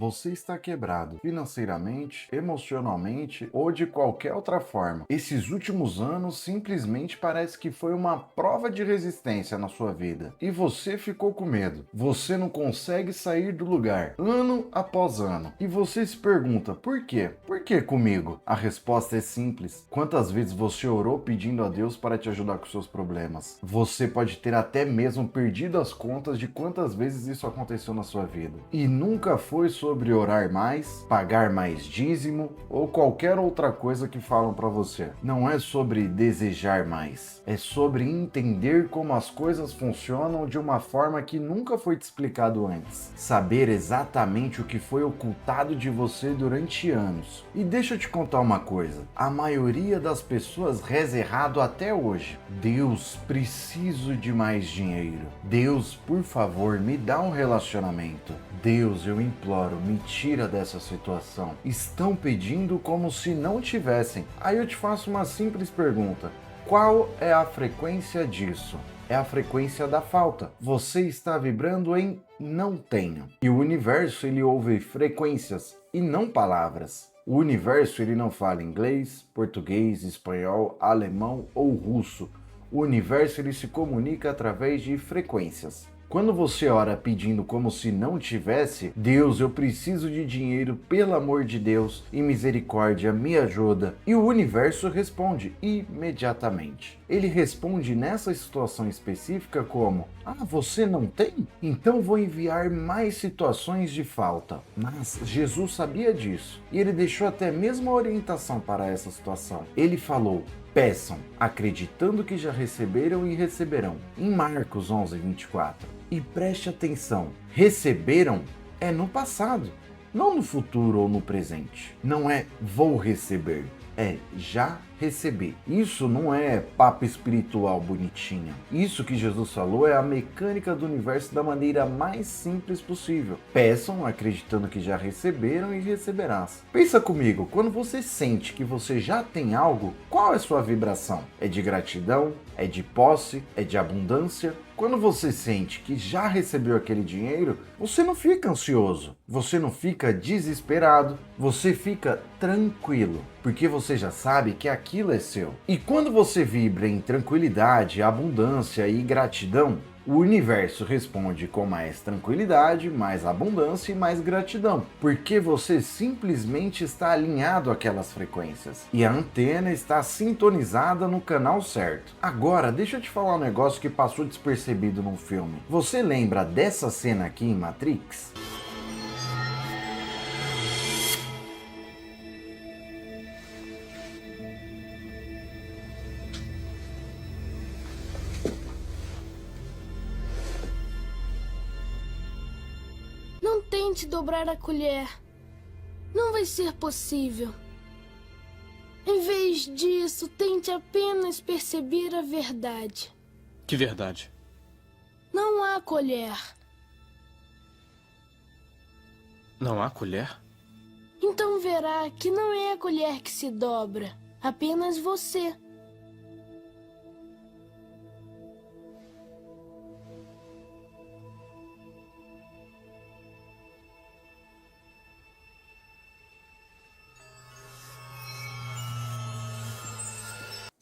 Você está quebrado financeiramente, emocionalmente ou de qualquer outra forma. Esses últimos anos simplesmente parece que foi uma prova de resistência na sua vida e você ficou com medo. Você não consegue sair do lugar, ano após ano. E você se pergunta, por quê? Por que comigo? A resposta é simples. Quantas vezes você orou pedindo a Deus para te ajudar com seus problemas? Você pode ter até mesmo perdido as contas de quantas vezes isso aconteceu na sua vida. E nunca foi sobre orar mais, pagar mais dízimo ou qualquer outra coisa que falam para você. Não é sobre desejar mais, é sobre entender como as coisas funcionam de uma forma que nunca foi te explicado antes. Saber exatamente o que foi ocultado de você durante anos. E deixa eu te contar uma coisa, a maioria das pessoas reza errado até hoje. Deus, preciso de mais dinheiro. Deus, por favor, me dá um relacionamento. Deus, eu imploro, me tira dessa situação. Estão pedindo como se não tivessem. Aí eu te faço uma simples pergunta. Qual é a frequência disso? É a frequência da falta. Você está vibrando em não tenho. E o universo, ele ouve frequências e não palavras. O universo, ele não fala inglês, português, espanhol, alemão ou russo. O universo, ele se comunica através de frequências. Quando você ora pedindo como se não tivesse, Deus, eu preciso de dinheiro, pelo amor de Deus, e misericórdia, me ajuda. E o universo responde imediatamente. Ele responde nessa situação específica como: ah, você não tem? Então vou enviar mais situações de falta. Mas Jesus sabia disso e ele deixou até mesmo a orientação para essa situação. Ele falou: peçam, acreditando que já receberam e receberão. Em Marcos 11:24. E preste atenção, receberam é no passado, não no futuro ou no presente. Não é vou receber, é já receber. Isso não é papo espiritual bonitinho. Isso que Jesus falou é a mecânica do universo da maneira mais simples possível. Peçam acreditando que já receberam e receberás. Pensa comigo, quando você sente que você já tem algo, qual é a sua vibração? É de gratidão? É de posse? É de abundância? Quando você sente que já recebeu aquele dinheiro, você não fica ansioso, você não fica desesperado, você fica tranquilo, porque você já sabe que aquilo é seu. E quando você vibra em tranquilidade, abundância e gratidão, o universo responde com mais tranquilidade, mais abundância e mais gratidão, porque você simplesmente está alinhado àquelas frequências e a antena está sintonizada no canal certo. Agora, deixa eu te falar um negócio que passou despercebido num filme. Você lembra dessa cena aqui em Matrix? Não tente dobrar a colher. Não vai ser possível. Em vez disso, tente apenas perceber a verdade. Que verdade? Não há colher. Não há colher? Então verá que não é a colher que se dobra, apenas você.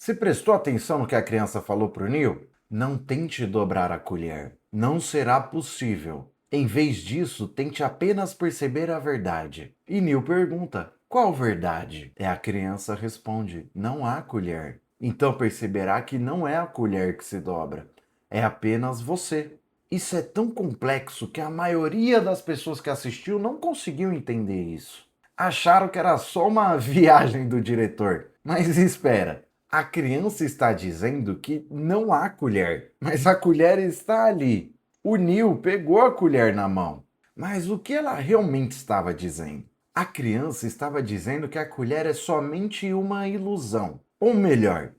Você prestou atenção no que a criança falou pro Neil? Não tente dobrar a colher. Não será possível. Em vez disso, tente apenas perceber a verdade. E Neil pergunta: qual verdade? E a criança responde: não há colher. Então perceberá que não é a colher que se dobra. É apenas você. Isso é tão complexo que a maioria das pessoas que assistiu não conseguiu entender isso. Acharam que era só uma viagem do diretor. Mas espera. A criança está dizendo que não há colher, mas a colher está ali. O Neil pegou a colher na mão. Mas o que ela realmente estava dizendo? A criança estava dizendo que a colher é somente uma ilusão. Ou melhor,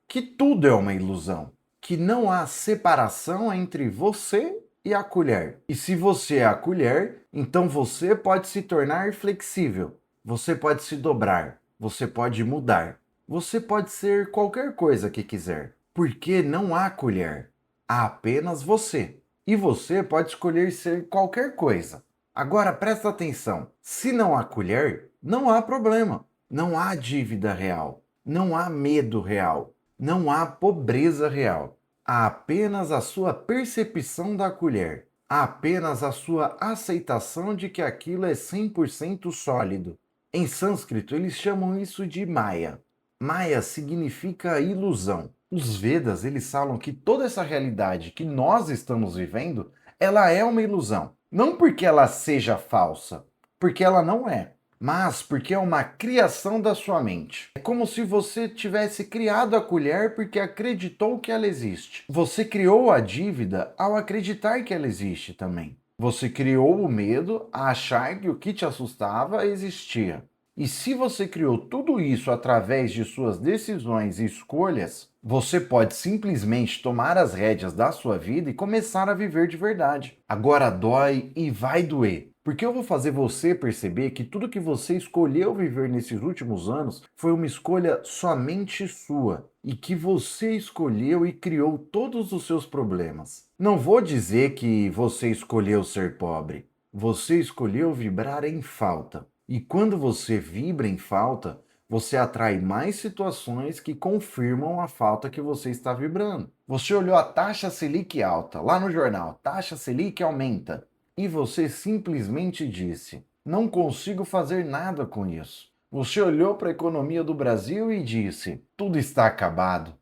que tudo é uma ilusão. Que não há separação entre você e a colher. E se você é a colher, então você pode se tornar flexível. Você pode se dobrar. Você pode mudar. Você pode ser qualquer coisa que quiser, porque não há colher, há apenas você. E você pode escolher ser qualquer coisa, Agora presta atenção: se não há colher, não há problema. Não há dívida real. Não há medo real. Não há pobreza real. Há apenas a sua percepção da colher. Há apenas a sua aceitação de que aquilo é 100% sólido. Em sânscrito, eles chamam isso de Maya. Maya significa ilusão. Os Vedas, eles falam que toda essa realidade que nós estamos vivendo, ela é uma ilusão. Não porque ela seja falsa, porque ela não é, mas porque é uma criação da sua mente. É como se você tivesse criado a colher porque acreditou que ela existe. Você criou a dívida ao acreditar que ela existe também. Você criou o medo a achar que o que te assustava existia. E se você criou tudo isso através de suas decisões e escolhas, você pode simplesmente tomar as rédeas da sua vida e começar a viver de verdade. Agora dói e vai doer, porque eu vou fazer você perceber que tudo que você escolheu viver nesses últimos anos foi uma escolha somente sua e que você escolheu e criou todos os seus problemas. Não vou dizer que você escolheu ser pobre, você escolheu vibrar em falta. E quando você vibra em falta, você atrai mais situações que confirmam a falta que você está vibrando. Você olhou a taxa Selic alta, lá no jornal, taxa Selic aumenta, e você simplesmente disse: não consigo fazer nada com isso. Você olhou para a economia do Brasil e disse: tudo está acabado,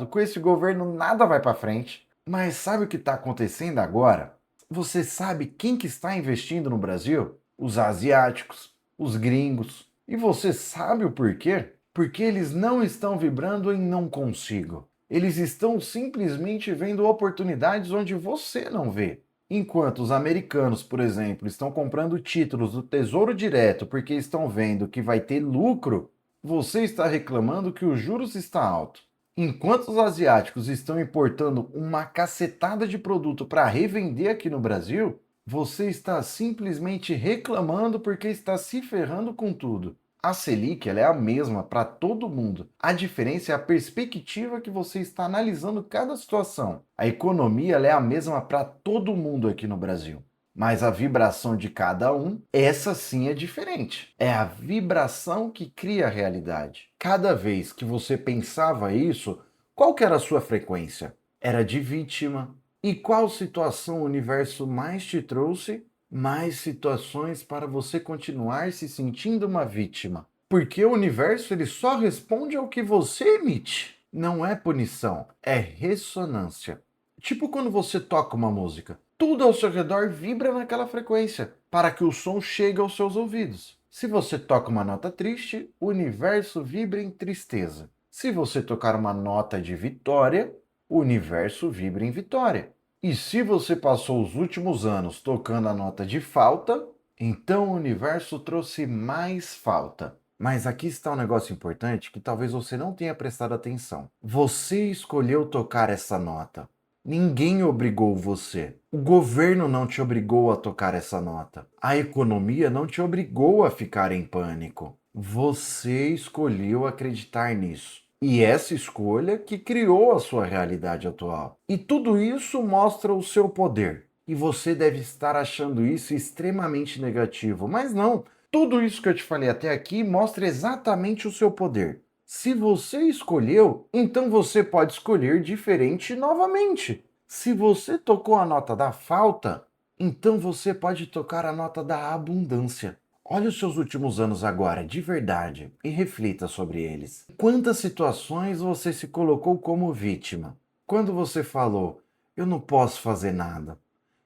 com esse governo nada vai para frente. Mas sabe o que está acontecendo agora? Você sabe quem que está investindo no Brasil? Os asiáticos, os gringos. E você sabe o porquê? Porque eles não estão vibrando em não consigo. Eles estão simplesmente vendo oportunidades onde você não vê. Enquanto os americanos, por exemplo, estão comprando títulos do Tesouro Direto porque estão vendo que vai ter lucro, você está reclamando que os juros está alto. Enquanto os asiáticos estão importando uma cacetada de produto para revender aqui no Brasil, você está simplesmente reclamando porque está se ferrando com tudo. A Selic ela é a mesma para todo mundo. A diferença é a perspectiva que você está analisando cada situação. A economia ela é a mesma para todo mundo aqui no Brasil. Mas a vibração de cada um, essa sim é diferente. É a vibração que cria a realidade. Cada vez que você pensava isso, qual que era a sua frequência? Era de vítima. E qual situação o universo mais te trouxe? Mais situações para você continuar se sentindo uma vítima. Porque o universo ele só responde ao que você emite. Não é punição, é ressonância. Tipo quando você toca uma música. Tudo ao seu redor vibra naquela frequência para que o som chegue aos seus ouvidos. Se você toca uma nota triste, o universo vibra em tristeza. Se você tocar uma nota de vitória, o universo vibra em vitória. E se você passou os últimos anos tocando a nota de falta, então o universo trouxe mais falta. Mas aqui está um negócio importante que talvez você não tenha prestado atenção. Você escolheu tocar essa nota. Ninguém obrigou você. O governo não te obrigou a tocar essa nota. A economia não te obrigou a ficar em pânico. Você escolheu acreditar nisso. E essa escolha que criou a sua realidade atual. E tudo isso mostra o seu poder. E você deve estar achando isso extremamente negativo. Mas não, tudo isso que eu te falei até aqui mostra exatamente o seu poder. Se você escolheu, então você pode escolher diferente novamente. Se você tocou a nota da falta, então você pode tocar a nota da abundância. Olhe os seus últimos anos agora, de verdade, e reflita sobre eles. Quantas situações você se colocou como vítima? Quando você falou, eu não posso fazer nada.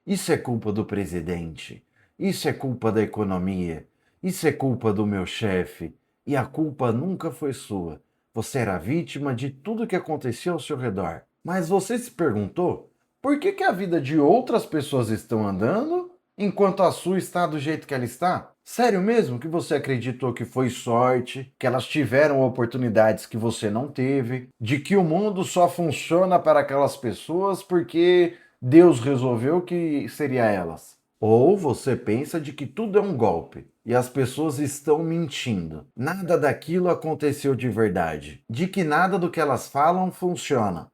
Isso é culpa do presidente. Isso é culpa da economia. Isso é culpa do meu chefe. E a culpa nunca foi sua. Você era vítima de tudo que acontecia ao seu redor. Mas você se perguntou, por que a vida de outras pessoas estão andando enquanto a sua está do jeito que ela está? Sério mesmo que você acreditou que foi sorte, que elas tiveram oportunidades que você não teve, de que o mundo só funciona para aquelas pessoas porque Deus resolveu que seria elas? Ou você pensa de que tudo é um golpe e as pessoas estão mentindo. Nada daquilo aconteceu de verdade, de que nada do que elas falam funciona.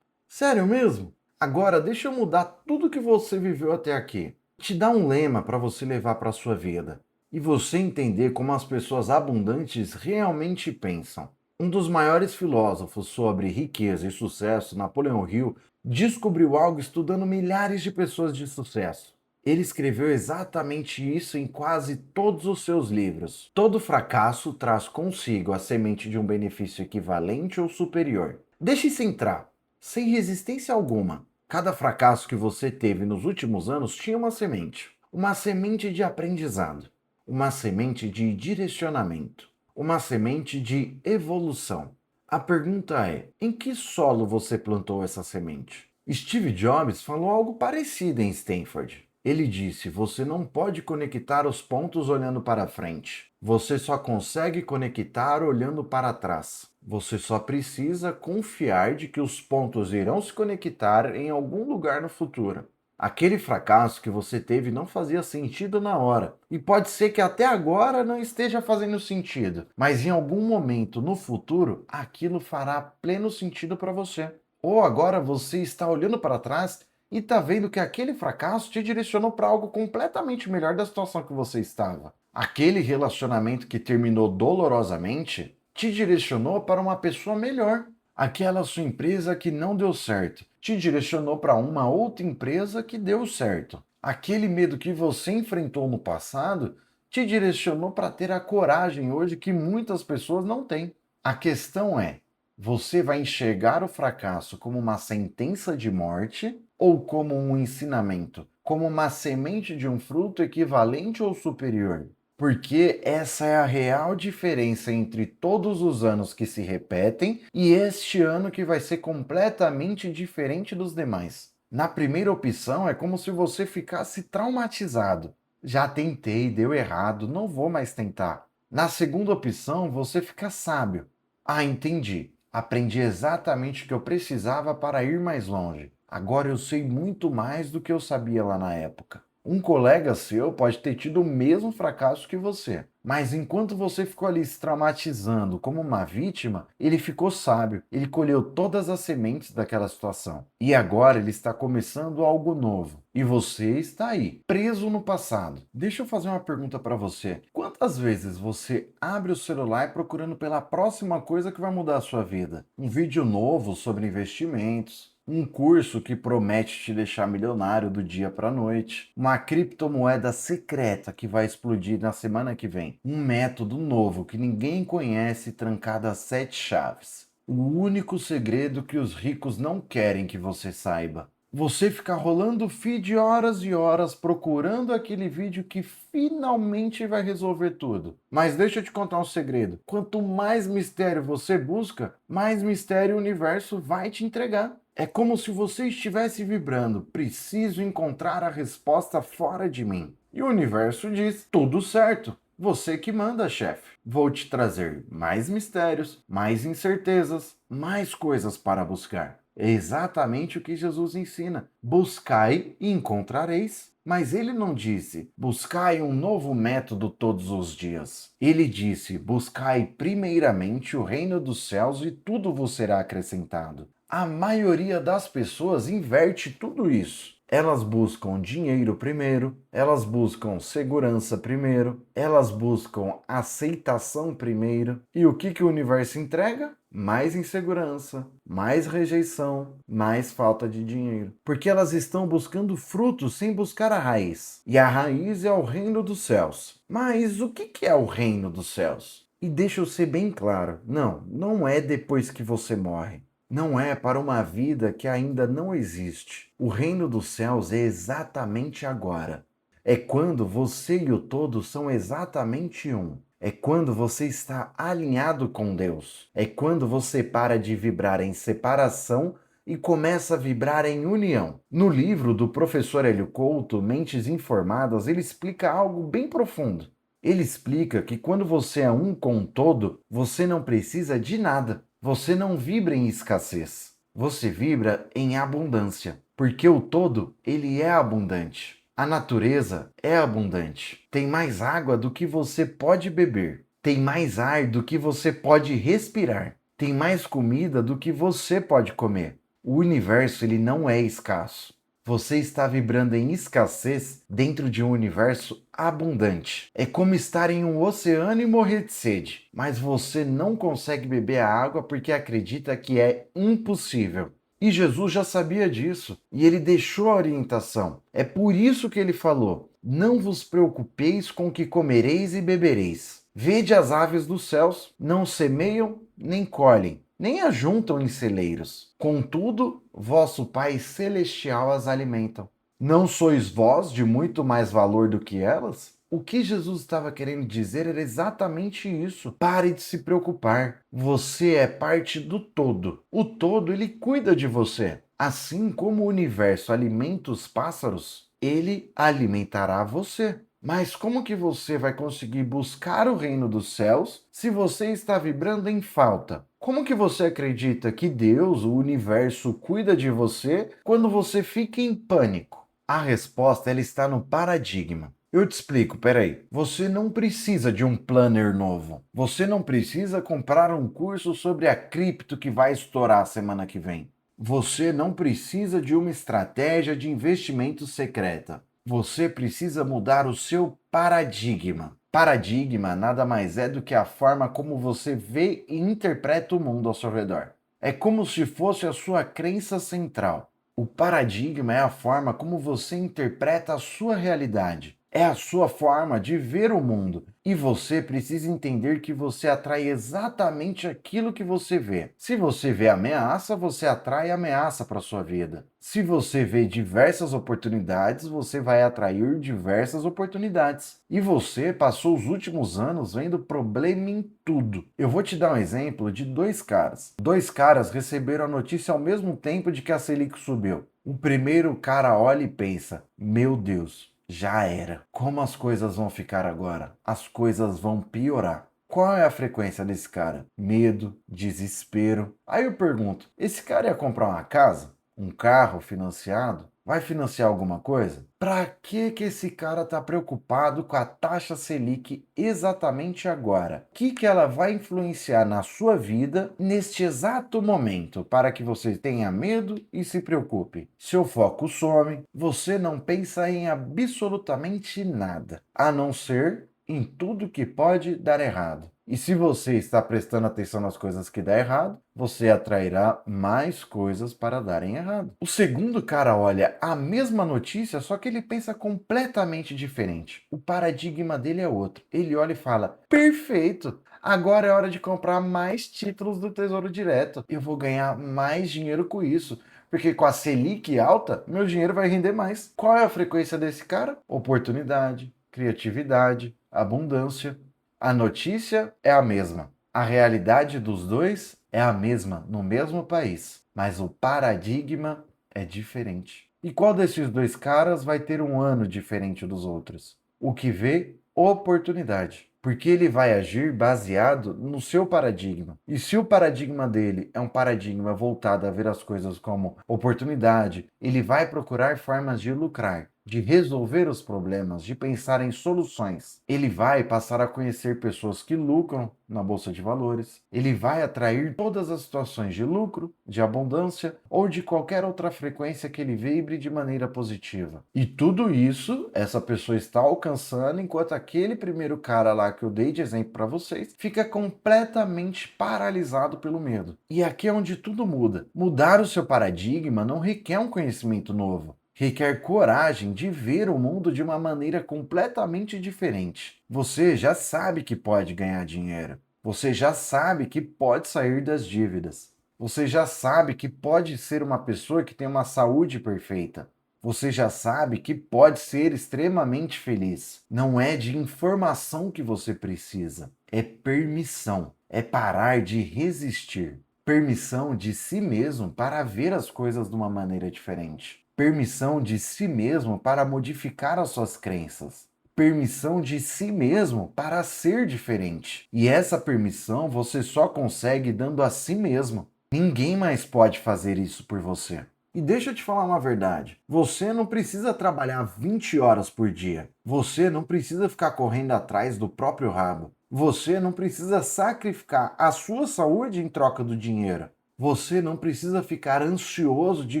Sério mesmo? Agora deixa eu mudar tudo que você viveu até aqui. Te dá um lema para você levar para a sua vida e você entender como as pessoas abundantes realmente pensam. Um dos maiores filósofos sobre riqueza e sucesso, Napoleão Hill, descobriu algo estudando milhares de pessoas de sucesso. Ele escreveu exatamente isso em quase todos os seus livros. Todo fracasso traz consigo a semente de um benefício equivalente ou superior. Deixe-se entrar, sem resistência alguma. Cada fracasso que você teve nos últimos anos tinha uma semente de aprendizado, uma semente de direcionamento, uma semente de evolução. A pergunta é: em que solo você plantou essa semente? Steve Jobs falou algo parecido em Stanford. Ele disse: você não pode conectar os pontos olhando para frente. Você só consegue conectar olhando para trás. Você só precisa confiar de que os pontos irão se conectar em algum lugar no futuro. Aquele fracasso que você teve não fazia sentido na hora. E pode ser que até agora não esteja fazendo sentido. Mas em algum momento no futuro, aquilo fará pleno sentido para você. Ou agora você está olhando para trás e está vendo que aquele fracasso te direcionou para algo completamente melhor da situação que você estava. Aquele relacionamento que terminou dolorosamente te direcionou para uma pessoa melhor. Aquela sua empresa que não deu certo te direcionou para uma outra empresa que deu certo. Aquele medo que você enfrentou no passado te direcionou para ter a coragem hoje que muitas pessoas não têm. A questão é: você vai enxergar o fracasso como uma sentença de morte ou como um ensinamento, como uma semente de um fruto equivalente ou superior? Porque essa é a real diferença entre todos os anos que se repetem e este ano que vai ser completamente diferente dos demais. Na primeira opção, é como se você ficasse traumatizado. Já tentei, deu errado, não vou mais tentar. Na segunda opção, você fica sábio. Ah, entendi. Aprendi exatamente o que eu precisava para ir mais longe. Agora eu sei muito mais do que eu sabia lá na época. Um colega seu pode ter tido o mesmo fracasso que você, mas enquanto você ficou ali se traumatizando como uma vítima, ele ficou sábio, ele colheu todas as sementes daquela situação. E agora ele está começando algo novo. E você está aí, preso no passado. Deixa eu fazer uma pergunta para você. Quantas vezes você abre o celular procurando pela próxima coisa que vai mudar a sua vida? Um vídeo novo sobre investimentos, um curso que promete te deixar milionário do dia para a noite, uma criptomoeda secreta que vai explodir na semana que vem, um método novo que ninguém conhece trancado a 7 chaves. O único segredo que os ricos não querem que você saiba. Você ficar rolando o feed horas e horas procurando aquele vídeo que finalmente vai resolver tudo. Mas deixa eu te contar um segredo. Quanto mais mistério você busca, mais mistério o universo vai te entregar. É como se você estivesse vibrando: preciso encontrar a resposta fora de mim. E o universo diz: tudo certo. Você que manda, chefe. Vou te trazer mais mistérios, mais incertezas, mais coisas para buscar. É exatamente o que Jesus ensina. Buscai e encontrareis. Mas ele não disse: buscai um novo método todos os dias. Ele disse: buscai primeiramente o reino dos céus e tudo vos será acrescentado. A maioria das pessoas inverte tudo isso. Elas buscam dinheiro primeiro, elas buscam segurança primeiro, elas buscam aceitação primeiro. E o que o universo entrega? Mais insegurança, mais rejeição, mais falta de dinheiro. Porque elas estão buscando frutos sem buscar a raiz. E a raiz é o reino dos céus. Mas o que é o reino dos céus? E deixa eu ser bem claro, não é depois que você morre. Não é para uma vida que ainda não existe. O reino dos céus é exatamente agora. É quando você e o todo são exatamente um. É quando você está alinhado com Deus. É quando você para de vibrar em separação e começa a vibrar em união. No livro do professor Hélio Couto, Mentes Informadas, ele explica algo bem profundo. Ele explica que quando você é um com o todo, você não precisa de nada. Você não vibra em escassez, você vibra em abundância, porque o todo, ele é abundante. A natureza é abundante. Tem mais água do que você pode beber. Tem mais ar do que você pode respirar. Tem mais comida do que você pode comer. O universo, ele não é escasso. Você está vibrando em escassez dentro de um universo abundante. É como estar em um oceano e morrer de sede, mas você não consegue beber a água porque acredita que é impossível. E Jesus já sabia disso, e ele deixou a orientação. É por isso que ele falou: não vos preocupeis com o que comereis e bebereis. Vede as aves dos céus, não semeiam nem colhem, nem ajuntam em celeiros. Contudo, vosso Pai Celestial as alimentam. Não sois vós de muito mais valor do que elas? O que Jesus estava querendo dizer era exatamente isso. Pare de se preocupar. Você é parte do todo. O todo, ele cuida de você. Assim como o universo alimenta os pássaros, ele alimentará você. Mas como que você vai conseguir buscar o reino dos céus se você está vibrando em falta? Como que você acredita que Deus, o universo, cuida de você quando você fica em pânico? A resposta ela está no paradigma. Eu te explico, peraí. Você não precisa de um planner novo. Você não precisa comprar um curso sobre a cripto que vai estourar semana que vem. Você não precisa de uma estratégia de investimento secreta. Você precisa mudar o seu paradigma. Paradigma nada mais é do que a forma como você vê e interpreta o mundo ao seu redor. É como se fosse a sua crença central. O paradigma é a forma como você interpreta a sua realidade. É a sua forma de ver o mundo. E você precisa entender que você atrai exatamente aquilo que você vê. Se você vê ameaça, você atrai ameaça para sua vida. Se você vê diversas oportunidades, você vai atrair diversas oportunidades. E você passou os últimos anos vendo problema em tudo. Eu vou te dar um exemplo de dois caras. Dois caras receberam a notícia ao mesmo tempo de que a Selic subiu. O primeiro cara olha e pensa: meu Deus, já era. Como as coisas vão ficar agora? As coisas vão piorar. Qual é a frequência desse cara? Medo, desespero. Aí eu pergunto, esse cara ia comprar uma casa? Um carro financiado? Vai financiar alguma coisa? Pra que esse cara tá preocupado com a taxa Selic exatamente agora? O que ela vai influenciar na sua vida neste exato momento para que você tenha medo e se preocupe? Seu foco some, você não pensa em absolutamente nada, a não ser em tudo que pode dar errado. E se você está prestando atenção nas coisas que dão errado, você atrairá mais coisas para darem errado. O segundo cara olha a mesma notícia, só que ele pensa completamente diferente. O paradigma dele é outro. Ele olha e fala: perfeito! Agora é hora de comprar mais títulos do Tesouro Direto. Eu vou ganhar mais dinheiro com isso. Porque com a Selic alta, meu dinheiro vai render mais. Qual é a frequência desse cara? Oportunidade, criatividade, abundância. A notícia é a mesma. A realidade dos dois é a mesma no mesmo país. Mas o paradigma é diferente. E qual desses dois caras vai ter um ano diferente dos outros? O que vê, oportunidade. Porque ele vai agir baseado no seu paradigma. E se o paradigma dele é um paradigma voltado a ver as coisas como oportunidade, ele vai procurar formas de lucrar, de resolver os problemas, de pensar em soluções. Ele vai passar a conhecer pessoas que lucram na bolsa de valores. Ele vai atrair todas as situações de lucro, de abundância ou de qualquer outra frequência que ele vibre de maneira positiva. E tudo isso essa pessoa está alcançando enquanto aquele primeiro cara lá que eu dei de exemplo para vocês fica completamente paralisado pelo medo. E aqui é onde tudo muda. Mudar o seu paradigma não requer um conhecimento novo. Requer coragem de ver o mundo de uma maneira completamente diferente. Você já sabe que pode ganhar dinheiro. Você já sabe que pode sair das dívidas. Você já sabe que pode ser uma pessoa que tem uma saúde perfeita. Você já sabe que pode ser extremamente feliz. Não é de informação que você precisa, é permissão. É parar de resistir. Permissão de si mesmo para ver as coisas de uma maneira diferente. Permissão de si mesmo para modificar as suas crenças. Permissão de si mesmo para ser diferente. E essa permissão você só consegue dando a si mesmo. Ninguém mais pode fazer isso por você. E deixa eu te falar uma verdade. Você não precisa trabalhar 20 horas por dia. Você não precisa ficar correndo atrás do próprio rabo. Você não precisa sacrificar a sua saúde em troca do dinheiro. Você não precisa ficar ansioso de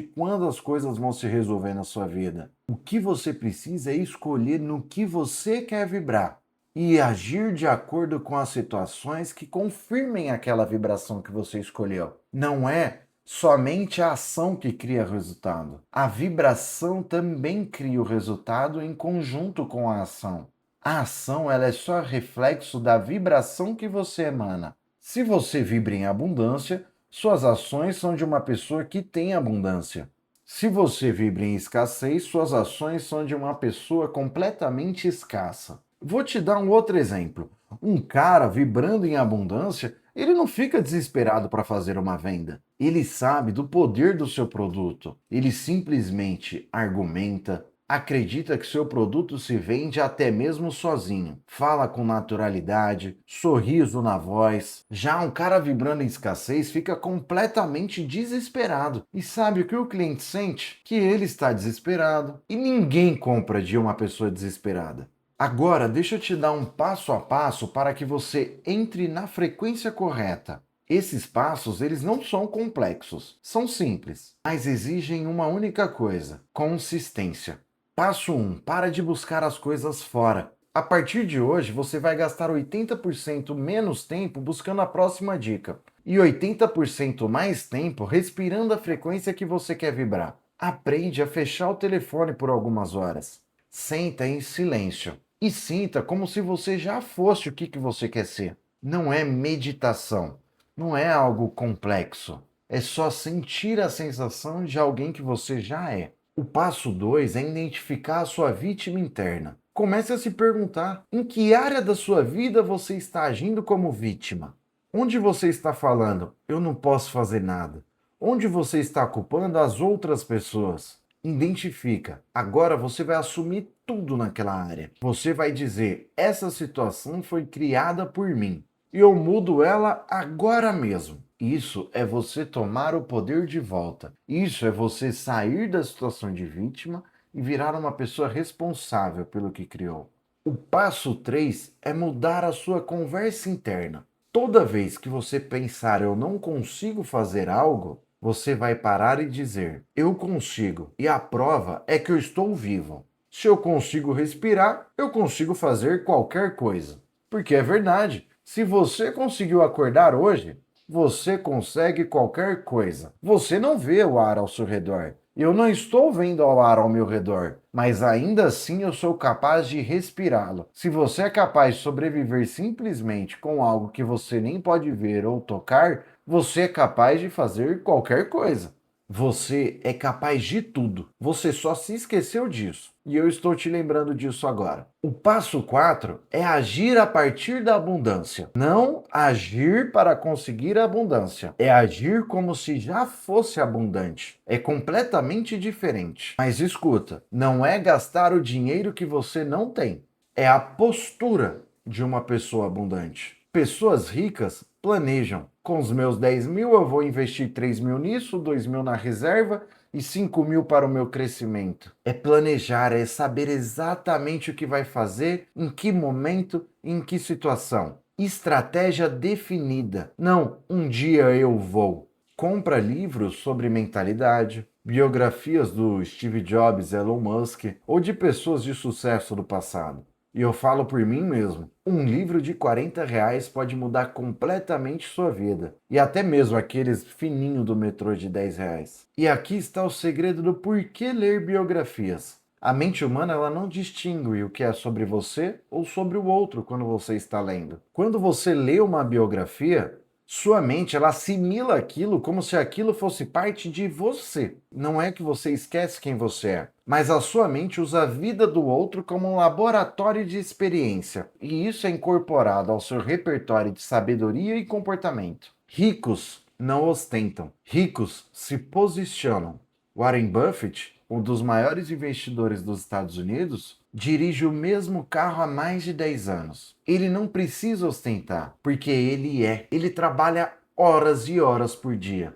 quando as coisas vão se resolver na sua vida. O que você precisa é escolher no que você quer vibrar e agir de acordo com as situações que confirmem aquela vibração que você escolheu. Não é somente a ação que cria o resultado. A vibração também cria o resultado em conjunto com a ação. A ação ela é só reflexo da vibração que você emana. Se você vibra em abundância, suas ações são de uma pessoa que tem abundância. Se você vibra em escassez, suas ações são de uma pessoa completamente escassa. Vou te dar um outro exemplo. Um cara vibrando em abundância, ele não fica desesperado para fazer uma venda. Ele sabe do poder do seu produto. Ele simplesmente argumenta, acredita que seu produto se vende até mesmo sozinho. Fala com naturalidade, sorriso na voz. Já um cara vibrando em escassez fica completamente desesperado. E sabe o que o cliente sente? Que ele está desesperado. E ninguém compra de uma pessoa desesperada. Agora, deixa eu te dar um passo a passo para que você entre na frequência correta. Esses passos, eles não são complexos, são simples, mas exigem uma única coisa: consistência. Passo 1. Para de buscar as coisas fora. A partir de hoje, você vai gastar 80% menos tempo buscando a próxima dica e 80% mais tempo respirando a frequência que você quer vibrar. Aprende a fechar o telefone por algumas horas. Senta em silêncio e sinta como se você já fosse o que você quer ser. Não é meditação, não é algo complexo. É só sentir a sensação de alguém que você já é. O passo 2 é identificar a sua vítima interna. Comece a se perguntar em que área da sua vida você está agindo como vítima. Onde você está falando, eu não posso fazer nada. Onde você está culpando as outras pessoas. Identifica. Agora você vai assumir tudo naquela área. Você vai dizer, essa situação foi criada por mim. E eu mudo ela agora mesmo. Isso é você tomar o poder de volta. Isso é você sair da situação de vítima e virar uma pessoa responsável pelo que criou. O passo 3 é mudar a sua conversa interna. Toda vez que você pensar eu não consigo fazer algo, você vai parar e dizer, eu consigo. E a prova é que eu estou vivo. Se eu consigo respirar, eu consigo fazer qualquer coisa. Porque é verdade. Se você conseguiu acordar hoje, você consegue qualquer coisa. Você não vê o ar ao seu redor. Eu não estou vendo o ar ao meu redor, mas ainda assim eu sou capaz de respirá-lo. Se você é capaz de sobreviver simplesmente com algo que você nem pode ver ou tocar, você é capaz de fazer qualquer coisa. Você é capaz de tudo. Você só se esqueceu disso. E eu estou te lembrando disso agora. O passo 4 é agir a partir da abundância. Não agir para conseguir a abundância. É agir como se já fosse abundante. É completamente diferente. Mas escuta, não é gastar o dinheiro que você não tem. É a postura de uma pessoa abundante. Pessoas ricas planejam. Com os meus 10 mil, eu vou investir 3 mil nisso, 2 mil na reserva e 5 mil para o meu crescimento. É planejar, é saber exatamente o que vai fazer, em que momento, em que situação. Estratégia definida. Não, um dia eu vou. Compra livros sobre mentalidade, biografias do Steve Jobs, Elon Musk ou de pessoas de sucesso do passado. E eu falo por mim mesmo, um livro de R$ 40 pode mudar completamente sua vida. E até mesmo aqueles fininhos do metrô de R$ 10. E aqui está o segredo do porquê ler biografias. A mente humana ela não distingue o que é sobre você ou sobre o outro quando você está lendo. Quando você lê uma biografia, sua mente ela assimila aquilo como se aquilo fosse parte de você. Não é que você esquece quem você é, mas a sua mente usa a vida do outro como um laboratório de experiência. E isso é incorporado ao seu repertório de sabedoria e comportamento. Ricos não ostentam, ricos se posicionam. Warren Buffett, um dos maiores investidores dos Estados Unidos, dirige o mesmo carro há mais de 10 anos. Ele não precisa ostentar, porque ele é. Ele trabalha horas e horas por dia.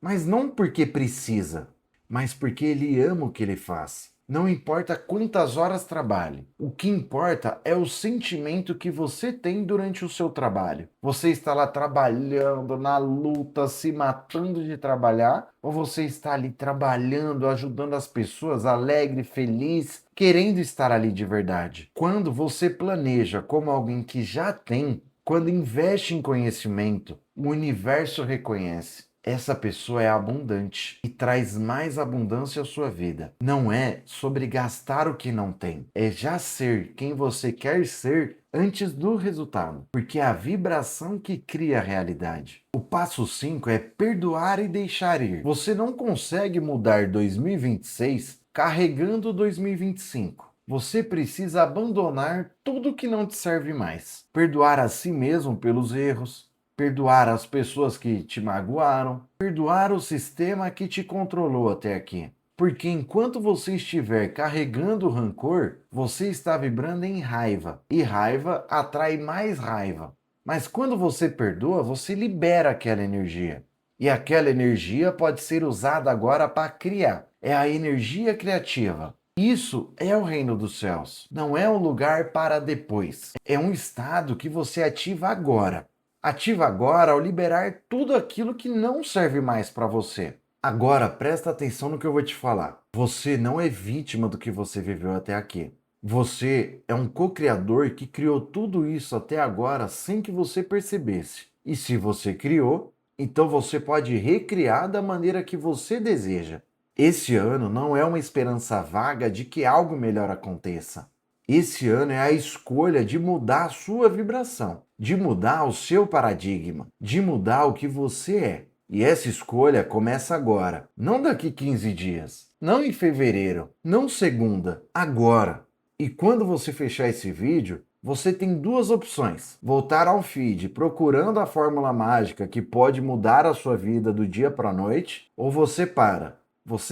Mas não porque precisa, mas porque ele ama o que ele faz. Não importa quantas horas trabalhe, o que importa é o sentimento que você tem durante o seu trabalho. Você está lá trabalhando, na luta, se matando de trabalhar, ou você está ali trabalhando, ajudando as pessoas, alegre, feliz, querendo estar ali de verdade? Quando você planeja como alguém que já tem, quando investe em conhecimento, o universo reconhece. Essa pessoa é abundante e traz mais abundância à sua vida. Não é sobre gastar o que não tem, é já ser quem você quer ser antes do resultado, porque é a vibração que cria a realidade. O passo 5 é perdoar e deixar ir. Você não consegue mudar 2026 carregando 2025. Você precisa abandonar tudo que não te serve mais. Perdoar a si mesmo pelos erros, perdoar as pessoas que te magoaram, perdoar o sistema que te controlou até aqui. Porque enquanto você estiver carregando rancor, você está vibrando em raiva, e raiva atrai mais raiva. Mas quando você perdoa, você libera aquela energia. E aquela energia pode ser usada agora para criar. É a energia criativa. Isso é o reino dos céus. Não é um lugar para depois. É um estado que você ativa agora. Ativa agora ao liberar tudo aquilo que não serve mais para você. Agora presta atenção no que eu vou te falar. Você não é vítima do que você viveu até aqui. Você é um co-criador que criou tudo isso até agora sem que você percebesse. E se você criou, então você pode recriar da maneira que você deseja. Esse ano não é uma esperança vaga de que algo melhor aconteça. Esse ano é a escolha de mudar a sua vibração, de mudar o seu paradigma, de mudar o que você é. E essa escolha começa agora, não daqui 15 dias, não em fevereiro, não segunda, agora. E quando você fechar esse vídeo, você tem duas opções: voltar ao feed procurando a fórmula mágica que pode mudar a sua vida do dia para a noite, ou você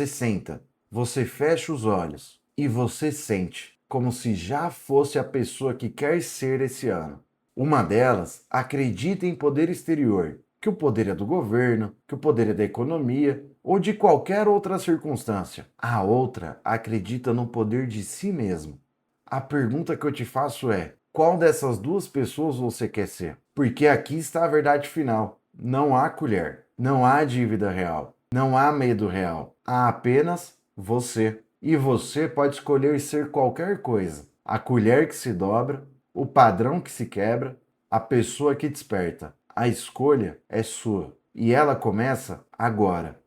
senta, você fecha os olhos e você sente como se já fosse a pessoa que quer ser esse ano. Uma delas acredita em poder exterior, que o poder é do governo, que o poder é da economia ou de qualquer outra circunstância. A outra acredita no poder de si mesmo. A pergunta que eu te faço é: qual dessas duas pessoas você quer ser? Porque aqui está a verdade final. Não há colher, não há dívida real, não há medo real. Há apenas você. E você pode escolher ser qualquer coisa. A colher que se dobra, o padrão que se quebra, a pessoa que desperta. A escolha é sua. E ela começa agora.